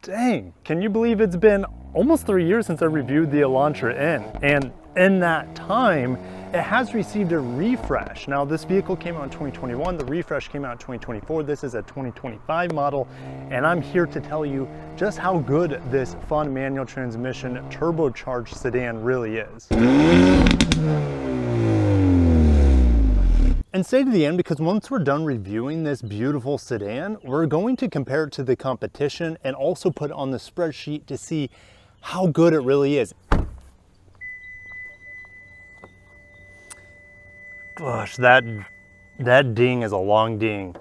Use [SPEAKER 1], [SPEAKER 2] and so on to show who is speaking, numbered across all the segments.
[SPEAKER 1] Dang, can you believe it's been almost 3 years since I reviewed the Elantra N? And in that time, it has received a refresh. Now, this vehicle came out in 2021, the refresh came out in 2024, this is a 2025 model, and I'm here to tell you just how good this fun manual transmission turbocharged sedan really is. And stay to the end, because once we're done reviewing this beautiful sedan, we're going to compare it to the competition and also put it on the spreadsheet to see how good it really is. Gosh, that ding is a long ding.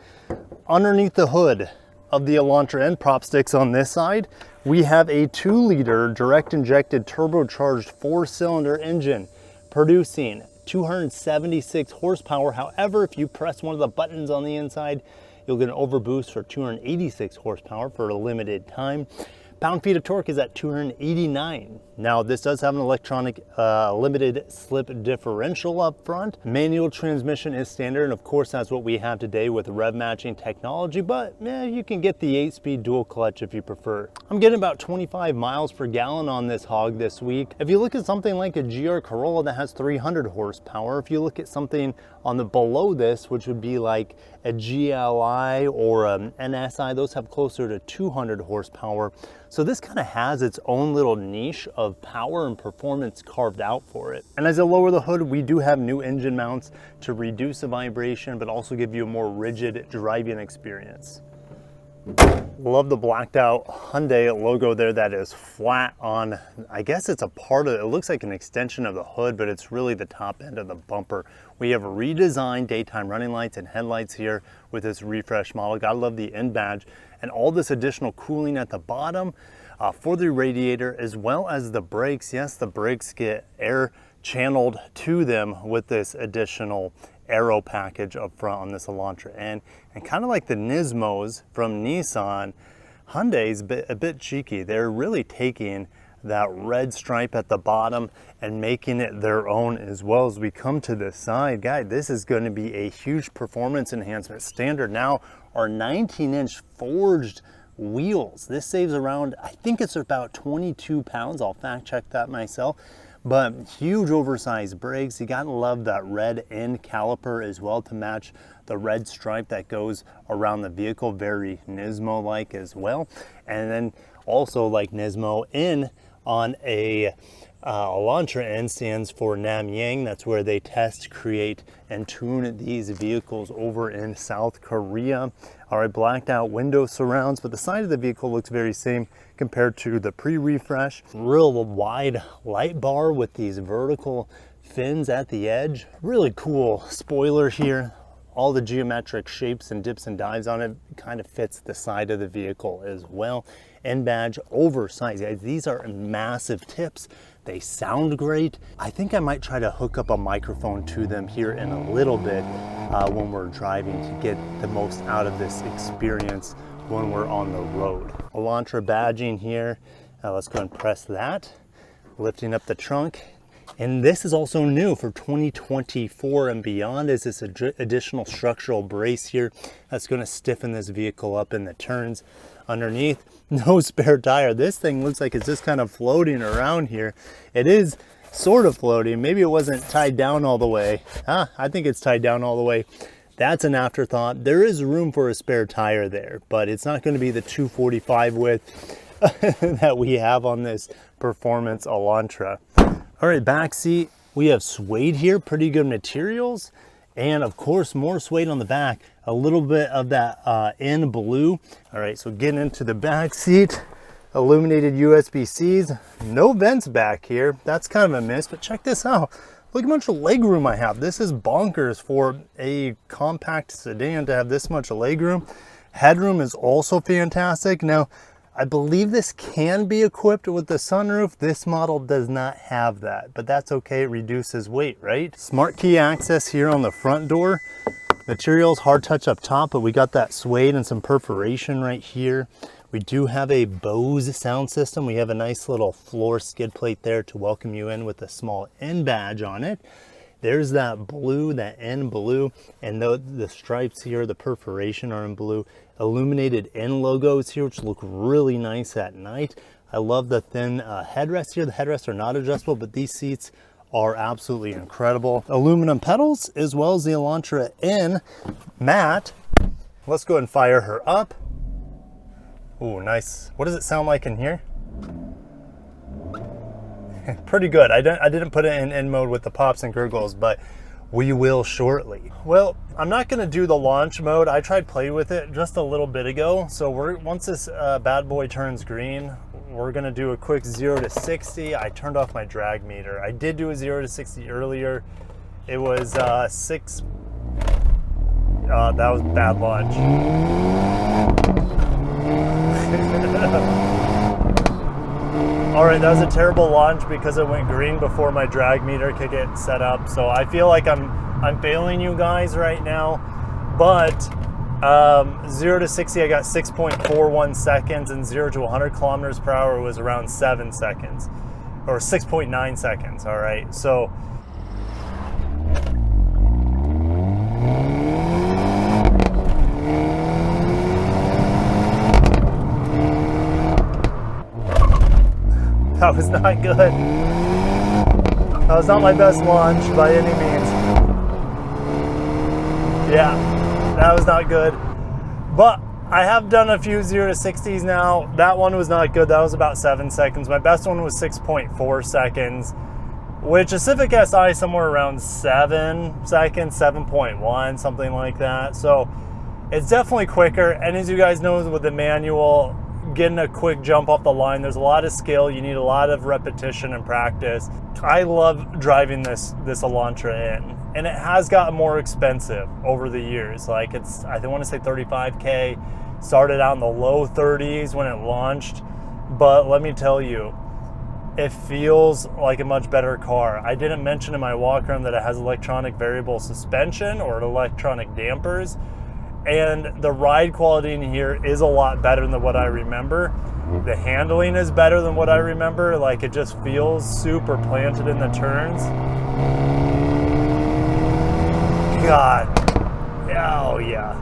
[SPEAKER 1] Underneath the hood of the Elantra N, prop sticks on this side, we have a 2-liter direct injected turbocharged 4-cylinder engine producing 276 horsepower. However, if you press one of the buttons on the inside, you'll get an overboost for 286 horsepower for a limited time. Pound-feet of torque is at 289. Now, this does have an electronic limited slip differential up front. Manual transmission is standard, and of course, that's what we have today with rev matching technology, but you can get the 8-speed dual clutch if you prefer. I'm getting about 25 miles per gallon on this hog this week. If you look at something like a GR Corolla that has 300 horsepower, if you look at something on the below this, which would be like a GLI or an NSI, those have closer to 200 horsepower. So this kind of has its own little niche of power and performance carved out for it. And as I lower the hood, we do have new engine mounts to reduce the vibration, but also give you a more rigid driving experience. Love the blacked out Hyundai logo there that is flat on, I guess it's a part of it. It looks like an extension of the hood, but it's really the top end of the bumper. We have redesigned daytime running lights and headlights here with this refresh model. Gotta love the N badge and all this additional cooling at the bottom for the radiator, as well as the brakes. Yes, the brakes get air channeled to them with this additional aero package up front on this Elantra N. And kind of like the Nismos from Nissan, Hyundai's a bit cheeky. They're really taking that red stripe at the bottom and making it their own as well. As we come to the side, guys, this is going to be a huge performance enhancement. Standard now are 19-inch forged wheels. This saves around, I think it's about 22 pounds. I'll fact check that myself. But huge oversized brakes. You gotta love that red end caliper as well to match the red stripe that goes around the vehicle, very Nismo-like as well. And then also like Nismo, N on a Elantra N stands for Namyang. That's where they test, create, and tune these vehicles over in South Korea. All right, blacked out window surrounds, but the side of the vehicle looks very same compared to the pre-refresh. Real wide light bar with these vertical fins at the edge. Really cool spoiler here. All the geometric shapes and dips and dives on it kind of fits the side of the vehicle as well. N badge, oversized. Guys, these are massive tips. They sound great. I think I might try to hook up a microphone to them here in a little bit when we're driving to get the most out of this experience when we're on the road. Elantra badging here. Let's go and press that. Lifting up the trunk. And this is also new for 2024 and beyond, is this additional structural brace here that's going to stiffen this vehicle up in the turns. Underneath, no spare tire. This thing looks like it's just kind of floating around here. It is sort of floating. Maybe it wasn't tied down all the way. I think it's tied down all the way. That's an afterthought. There is room for a spare tire there, but it's not going to be the 245 width that we have on this performance Elantra. All right, back seat, we have suede here, pretty good materials. And of course, more suede on the back, a little bit of that N blue. All right, so getting into the back seat, illuminated USB-Cs, no vents back here. That's kind of a miss, but check this out. Look how much leg room I have. This is bonkers for a compact sedan to have this much leg room. Headroom is also fantastic. Now, I believe this can be equipped with the sunroof. This model does not have that, but that's okay. It reduces weight, right? Smart key access here on the front door. Materials, hard touch up top, but we got that suede and some perforation right here. We do have a Bose sound system. We have a nice little floor skid plate there to welcome you in with a small N badge on it. There's that blue, that N blue, and the stripes here, the perforation are in blue. Illuminated N logos here, which look really nice at night. I love the thin headrests here. The headrests are not adjustable, but these seats are absolutely incredible. Aluminum pedals, as well as the Elantra N matte. Let's go ahead and fire her up. Ooh, nice. What does it sound like in here? Pretty good. I didn't put it in N mode with the pops and gurgles, but we will shortly. Well, I'm not gonna do the launch mode. I tried playing with it just a little bit ago. So once this bad boy turns green, we're gonna do a quick 0 to 60. I turned off my drag meter. I did do a 0 to 60 earlier. It was 6. That was bad launch. All right, that was a terrible launch because it went green before my drag meter could get set up. So I feel like I'm failing you guys right now, but 0 to 60, I got 6.41 seconds, and 0 to 100 kilometers per hour was around 7 seconds, or 6.9 seconds, all right? So, that was not good. That was not my best launch by any means. Yeah, that was not good. But I have done a few 0 to 60s now. That one was not good. That was about 7 seconds. My best one was 6.4 seconds, which a Civic Si is somewhere around 7 seconds, 7.1, something like that. So it's definitely quicker. And as you guys know, with the manual, getting a quick jump off the line, there's a lot of skill. You need a lot of repetition and practice. I love driving this Elantra N, and it has gotten more expensive over the years. Like I want to say 35K, started out in the low 30s when it launched, but let me tell you, it feels like a much better car. I didn't mention in my walkaround that it has electronic variable suspension or electronic dampers. And the ride quality in here is a lot better than what I remember. The handling is better than what I remember. Like, it just feels super planted in the turns. God, oh yeah.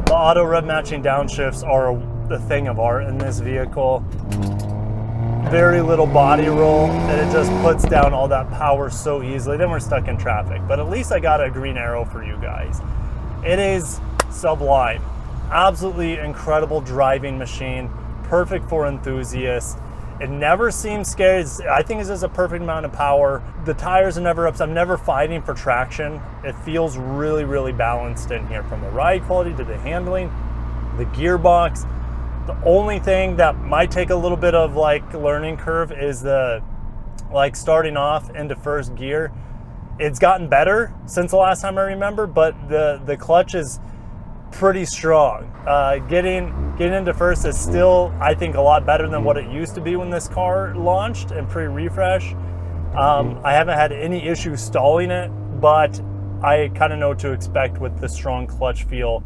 [SPEAKER 1] The auto rev matching downshifts are the thing of art in this vehicle. Very little body roll, and it just puts down all that power so easily. Then we're stuck in traffic, but at least I got a green arrow for you guys. It is sublime. Absolutely incredible driving machine. Perfect for enthusiasts. It never seems scary. I think it's just a perfect amount of power. The tires are never upset. I'm never fighting for traction. It feels really, really balanced in here, from the ride quality to the handling, the gearbox. The only thing that might take a little bit of like learning curve is the starting off into first gear. It's gotten better since the last time I remember, but the clutch is pretty strong. Getting into first is still, I think, a lot better than what it used to be when this car launched and pre-refresh. I haven't had any issues stalling it, but I kind of know what to expect with the strong clutch feel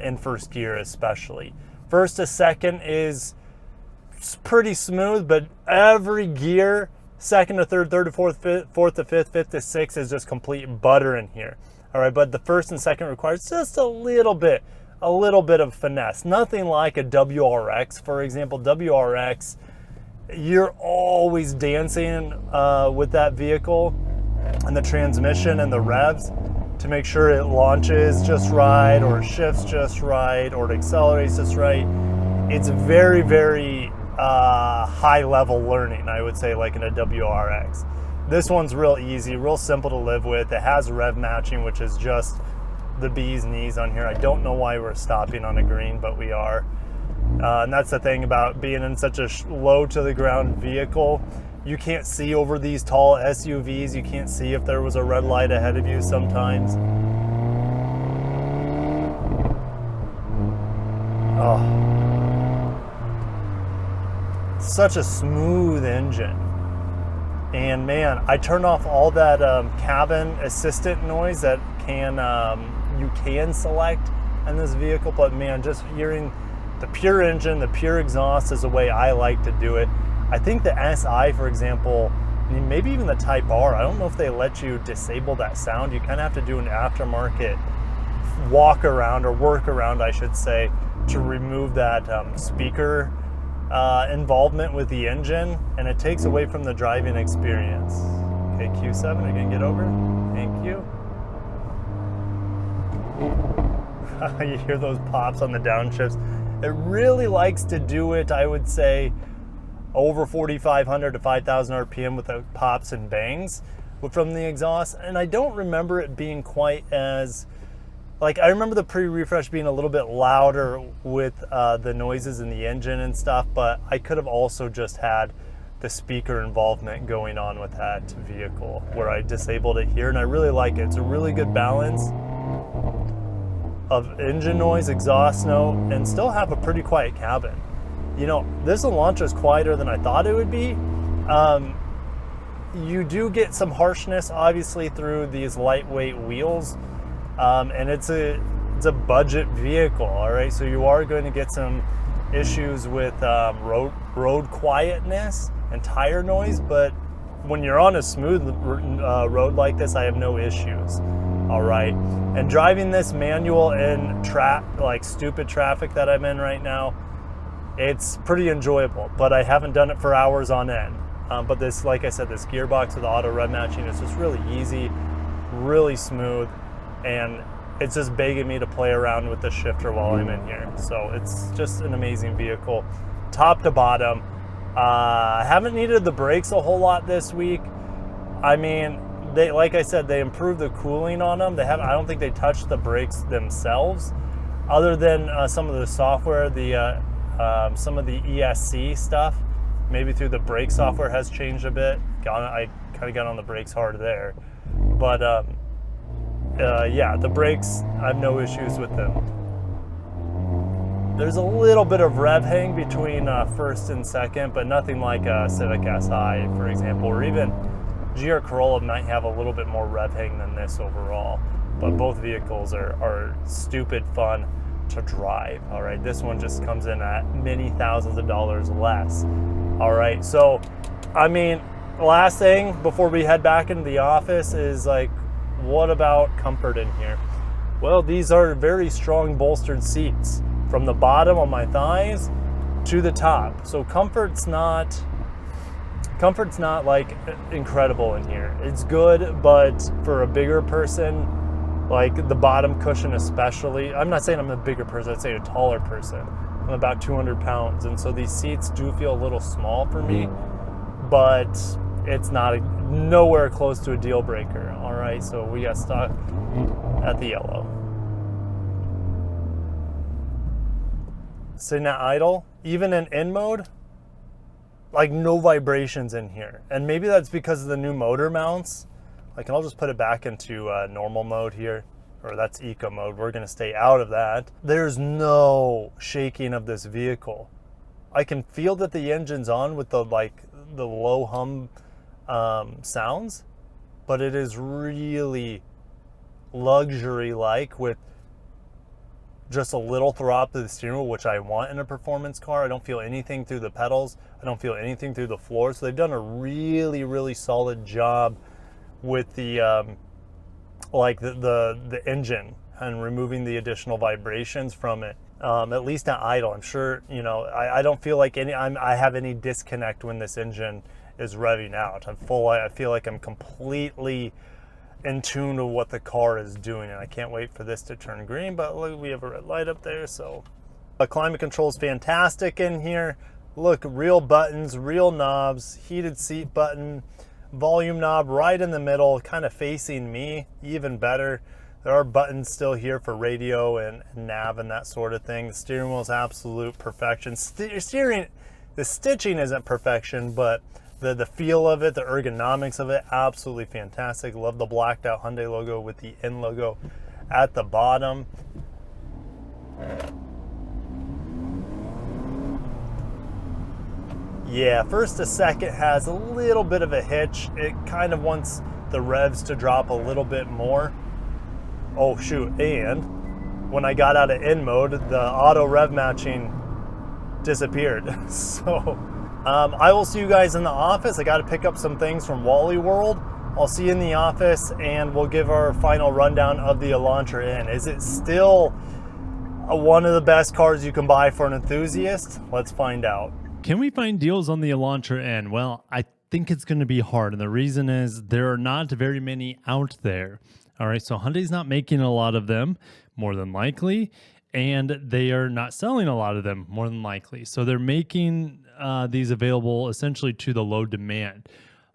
[SPEAKER 1] in first gear especially. First to second is pretty smooth, but every gear, second to third, third to fourth, fourth to fifth, fifth to sixth is just complete butter in here. All right, but the first and second requires just a little bit of finesse. Nothing like a WRX, for example. WRX, you're always dancing with that vehicle and the transmission and the revs to make sure it launches just right, or it shifts just right, or it accelerates just right. It's very, very high level learning, I would say, like in a WRX. This one's real easy, real simple to live with. It has rev matching, which is just the bee's knees on here. I don't know why we're stopping on a green, but we are. And that's the thing about being in such a low to the ground vehicle. You can't see over these tall SUVs. You can't see if there was a red light ahead of you sometimes. Oh. Such a smooth engine. And man, I turned off all that cabin assistant noise that you can select in this vehicle, but man, just hearing the pure engine, the pure exhaust is the way I like to do it. I think the SI, for example, maybe even the Type R. I don't know if they let you disable that sound. You kind of have to do an aftermarket walk around, or work around, I should say, to remove that speaker involvement with the engine, and it takes away from the driving experience. Okay, Q7, are you gonna get over? Thank you. You hear those pops on the downshifts. It really likes to do it, I would say, over 4,500 to 5,000 RPM with the pops and bangs from the exhaust. And I don't remember it being quite as, like, I remember the pre-refresh being a little bit louder with the noises in the engine and stuff, but I could have also just had the speaker involvement going on with that vehicle where I disabled it here, and I really like it. It's a really good balance of engine noise, exhaust note, and still have a pretty quiet cabin. You know, this Elantra is quieter than I thought it would be. You do get some harshness, obviously, through these lightweight wheels, and it's a budget vehicle, all right? So you are going to get some issues with road quietness and tire noise, but when you're on a smooth road like this, I have no issues, all right? And driving this manual in like stupid traffic that I'm in right now, it's pretty enjoyable, but I haven't done it for hours on end. But this, like I said, this gearbox with auto rev matching is just really easy, really smooth, and it's just begging me to play around with the shifter while I'm in here. So it's just an amazing vehicle, top to bottom. I haven't needed the brakes a whole lot this week. I mean, they, like I said, they improved the cooling on them. I don't think they touched the brakes themselves, other than some of the software, some of the ESC stuff, maybe through the brake software has changed a bit. I kind of got on the brakes hard there, but yeah, the brakes, I have no issues with them. There's a little bit of rev hang between first and second, but nothing like a Civic Si, for example, or even GR Corolla might have a little bit more rev hang than this overall. But both vehicles are stupid fun to drive, all right? This one just comes in at many thousands of dollars less, all right? So, I mean, last thing before we head back into the office is, like, what about comfort in here? Well, these are very strong bolstered seats from the bottom on my thighs to the top. So comfort's not like incredible in here. It's good, but for a bigger person, like the bottom cushion especially, I'm not saying I'm a bigger person, I'd say a taller person. I'm about 200 pounds, and so these seats do feel a little small for me, but it's nowhere close to a deal breaker. All right, so we got stuck at the yellow. Sitting at idle, even in N mode, like no vibrations in here. And maybe that's because of the new motor mounts. Like, I'll just put it back into normal mode here, or that's eco mode. We're gonna stay out of that. There's no shaking of this vehicle. I can feel that the engine's on with the low hum sounds, but it is really luxury-like with just a little throb to the steering wheel, which I want in a performance car. I don't feel anything through the pedals. I don't feel anything through the floor. So they've done a really, really solid job with the the engine and removing the additional vibrations from it. At least at idle, I'm sure, you know, I don't feel like I have any disconnect when this engine is revving out. I feel like I'm completely in tune with what the car is doing, and I can't wait for this to turn green. But look, we have a red light up there, so climate control is fantastic in here. Look, real buttons, real knobs, heated seat button, volume knob right in the middle, kind of facing me, even better. There are buttons still here for radio and nav and that sort of thing. The steering wheel is absolute perfection. The stitching isn't perfection, but the feel of it, the ergonomics of it, absolutely fantastic. Love the blacked out Hyundai logo with the N logo at the bottom. Yeah, first to second has a little bit of a hitch. It kind of wants the revs to drop a little bit more. Oh shoot, and when I got out of N mode, the auto rev matching disappeared. So I will see you guys in the office. I got to pick up some things from Wally World. I'll see you in the office, and we'll give our final rundown of the Elantra N. Is it still one of the best cars you can buy for an enthusiast? Let's find out.
[SPEAKER 2] Can we find deals on the Elantra N? Well, I think it's going to be hard, and the reason is there are not very many out there. All right, so Hyundai's not making a lot of them, more than likely, and they are not selling a lot of them, more than likely. So they're making these available essentially to the low demand.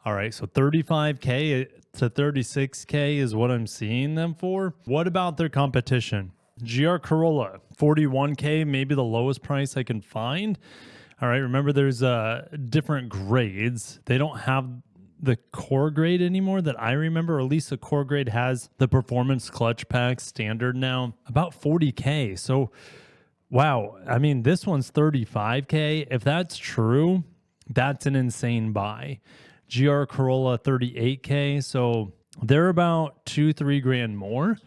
[SPEAKER 2] All right, so 35K to 36K is what I'm seeing them for. What about their competition? GR Corolla, 41K, maybe the lowest price I can find. All right, remember there's different grades. They don't have the core grade anymore that I remember, or at least the core grade has the performance clutch pack standard now, about 40K. So, wow, I mean, this one's 35K. If that's true, that's an insane buy. GR Corolla, 38K. So they're about $2-3 grand more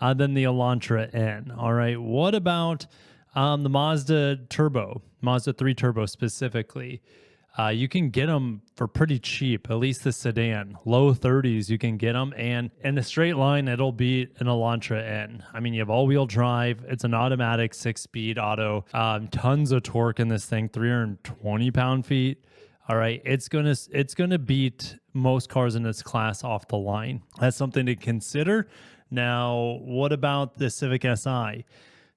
[SPEAKER 2] than the Elantra N. All right, what about the Mazda 3 Turbo specifically? You can get them for pretty cheap, at least the sedan. Low 30s, you can get them. And in a straight line, it'll beat an Elantra N. I mean, you have all-wheel drive. It's an automatic 6-speed auto. Tons of torque in this thing, 320 pound-feet. All right, it's gonna beat most cars in this class off the line. That's something to consider. Now, what about the Civic Si?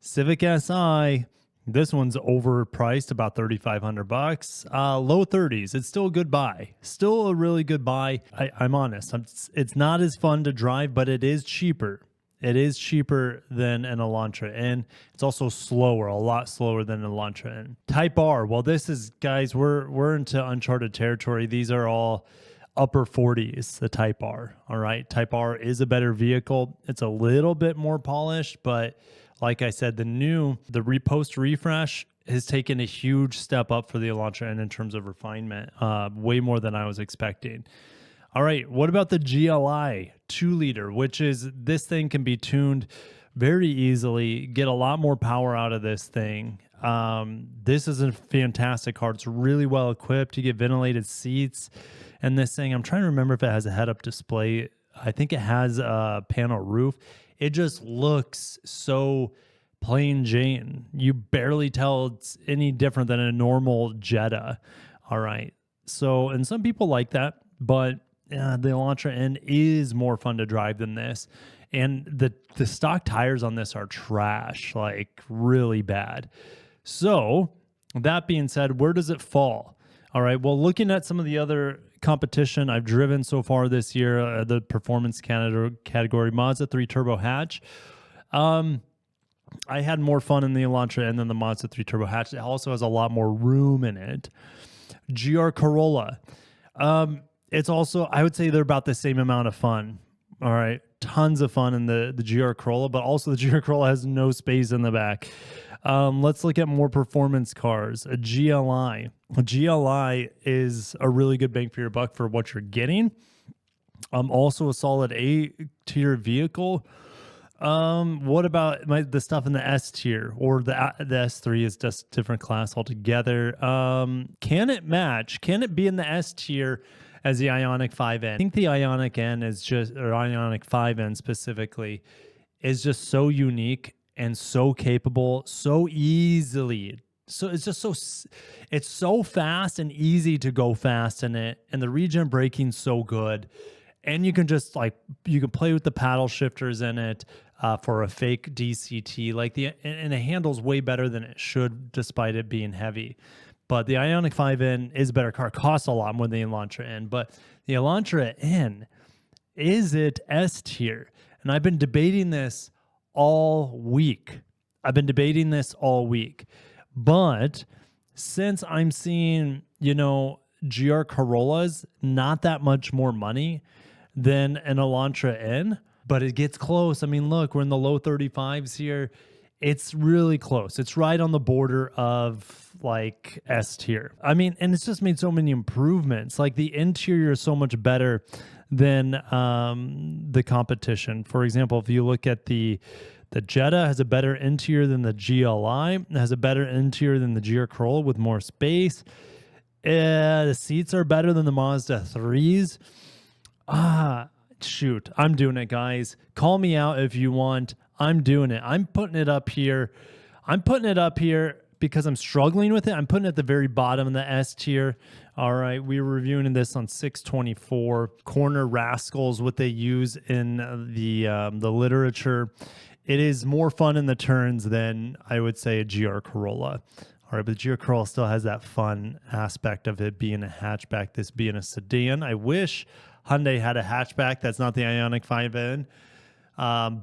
[SPEAKER 2] Civic Si, this one's overpriced, about $3,500. Low 30s. It's still a good buy. Still a really good buy. I'm honest. It's not as fun to drive, but it is cheaper. It is cheaper than an Elantra N. It's also slower, a lot slower than an Elantra N. Type R. Well, this is, guys, we're into uncharted territory. These are all upper 40s, the Type R. All right. Type R is a better vehicle. It's a little bit more polished, but like I said, the post refresh has taken a huge step up for the Elantra N in terms of refinement, way more than I was expecting. All right, what about the GLI 2-liter, which is, this thing can be tuned very easily, get a lot more power out of this thing. This is a fantastic car. It's really well equipped. You get ventilated seats. And this thing, I'm trying to remember if it has a head-up display. I think it has a panel roof. It just looks so plain Jane. You barely tell it's any different than a normal Jetta. All right. So, and some people like that, but the Elantra N is more fun to drive than this. And the stock tires on this are trash, like really bad. So that being said, where does it fall? All right. Well, looking at some of the other competition I've driven so far this year, the performance category, Mazda 3 Turbo hatch. I had more fun in the Elantra N than the Mazda 3 Turbo hatch. It also has a lot more room in it. GR Corolla. It's also, I would say they're about the same amount of fun. All right. Tons of fun in the GR Corolla, but also the GR Corolla has no space in the back. Let's look at more performance cars. A GLI. A GLI is a really good bang for your buck for what you're getting. Also a solid A-tier vehicle. What about the stuff in the S tier, or the S3 is just a different class altogether? Can it match? Can it be in the S tier as the Ioniq 5N? I think the Ioniq N is just, or Ioniq 5N specifically, is just so unique and so capable, so easily. So it's just it's so fast and easy to go fast in it, and the regen braking's so good. And you can just you can play with the paddle shifters in it for a fake DCT. And it handles way better than it should, despite it being heavy. But the Ioniq 5N is a better car. It costs a lot more than the Elantra N. But the Elantra N, is it S tier? And I've been debating this all week. But since I'm seeing, GR Corollas, not that much more money than an Elantra N, but it gets close. I mean, look, we're in the low 35s here. It's really close. It's right on the border of S tier. I mean, and it's just made so many improvements. Like the interior is so much better than the competition. For example, if you look at the Jetta has a better interior than the GLI. It has a better interior than the GR Corolla with more space. The seats are better than the Mazda 3s. Shoot, I'm doing it, guys. Call me out if you want. I'm doing it. I'm putting it up here. I'm putting it up here because I'm struggling with it. I'm putting it at the very bottom of the S tier. All right, we were reviewing this on 624. Corner Rascals, what they use in the literature. It is more fun in the turns than I would say a GR Corolla. All right, but the GR Corolla still has that fun aspect of it being a hatchback, this being a sedan. I wish Hyundai had a hatchback that's not the Ioniq 5N,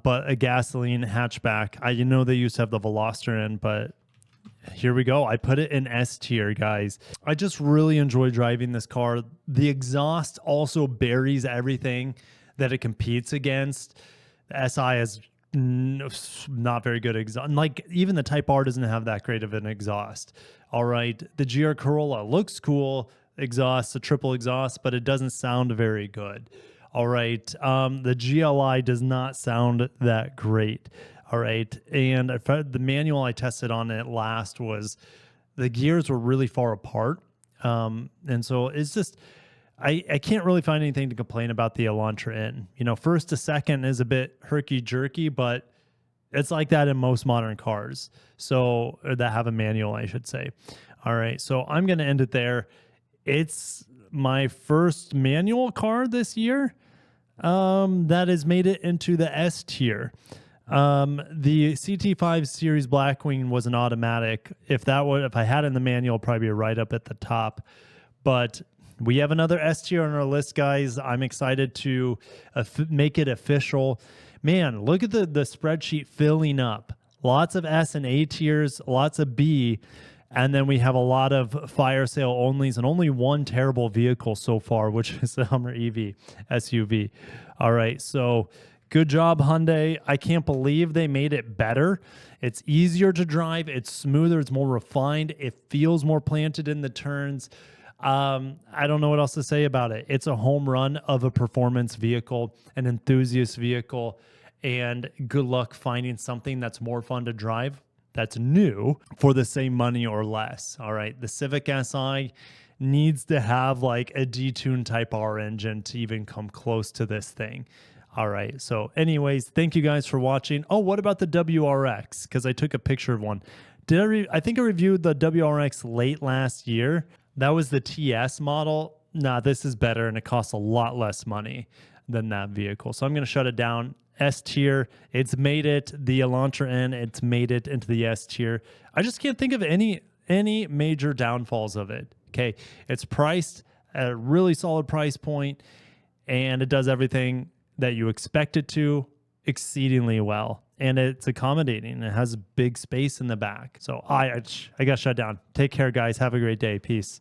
[SPEAKER 2] but a gasoline hatchback. I know they used to have the Veloster N, but here we go. I put it in S tier, guys. I just really enjoy driving this car. The exhaust also buries everything that it competes against. The SI is not very good exhaust. Like even the Type R doesn't have that great of an exhaust. All right, the GR Corolla looks cool. Exhaust, a triple exhaust, but it doesn't sound very good. All right, the GLI does not sound that great. All right, and the manual I tested on it last was the gears were really far apart, and so it's just I can't really find anything to complain about the Elantra N. You know, first to second is a bit herky-jerky, but it's like that in most modern cars. So, or that have a manual, I should say. All right, so I'm going to end it there. It's my first manual car this year that has made it into the S tier. The CT5 Series Blackwing was an automatic. If I had it in the manual, probably be right up at the top. But we have another S tier on our list, guys. I'm excited to make it official. Man, look at the spreadsheet filling up. Lots of S and A tiers, lots of B, and then we have a lot of fire sale onlys and only one terrible vehicle so far, which is the Hummer EV SUV. All right, so good job, Hyundai. I can't believe they made it better. It's easier to drive. It's smoother. It's more refined. It feels more planted in the turns. I don't know what else to say about it. It's a home run of a performance vehicle, an enthusiast vehicle, and good luck finding something that's more fun to drive, that's new, for the same money or less. All right. The Civic Si needs to have like a detuned Type R engine to even come close to this thing. All right. So anyways, thank you guys for watching. Oh, what about the WRX? Because I took a picture of one. I think I reviewed the WRX late last year. That was the TS model. Nah, this is better, and it costs a lot less money than that vehicle. So I'm going to shut it down. S tier. It's made it. The Elantra N, it's made it into the S tier. I just can't think of any major downfalls of it. Okay. It's priced at a really solid price point, and it does everything that you expect it to exceedingly well. And it's accommodating. It has big space in the back. So I got shut down. Take care, guys. Have a great day. Peace.